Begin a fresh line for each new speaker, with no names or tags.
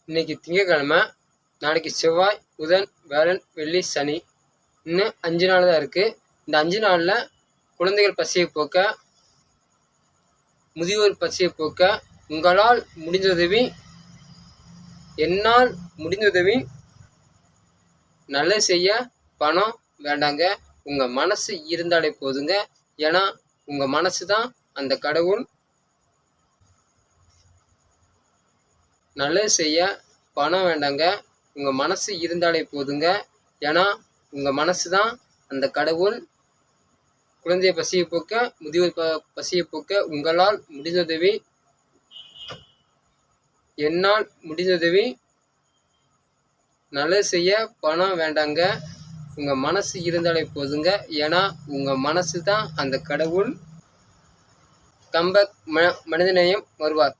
இன்னைக்கு திங்கக்கிழமை, நாளைக்கு செவ்வாய், புதன், வியாழன், வெள்ளி, சனி. இன்னும் 5 நாள் தான் இருக்குது. இந்த 5 நாளில் குழந்தைகள் பசியை போக்க, முதியோர் பசியை போக்க உங்களால் முடிந்ததுவி, என்னால் முடிந்ததுவி நல்லது செய்ய பணம் வேண்டாங்க. உங்கள் மனசு இருந்தாலே போதுங்க. ஏன்னா உங்கள் மனசு தான் அந்த கடவுள். நல்லது செய்ய பணம் வேண்டாங்க. உங்கள் மனசு இருந்தாலே போதுங்க. ஏன்னா உங்கள் மனசு தான் அந்த கடவுள். குழந்தைய பசியை போக்க, முதியோர் பசியை போக்க உங்களால் முடிந்ததுவி, என்னால் முடிந்ததுவி நல்லது செய்ய பணம் வேண்டாங்க. உங்கள் மனசு இருந்தாலே போதுங்க. ஏன்னா உங்கள் மனசு தான் அந்த கடவுள். கம்பக் மனிதநேயம் வருவார்.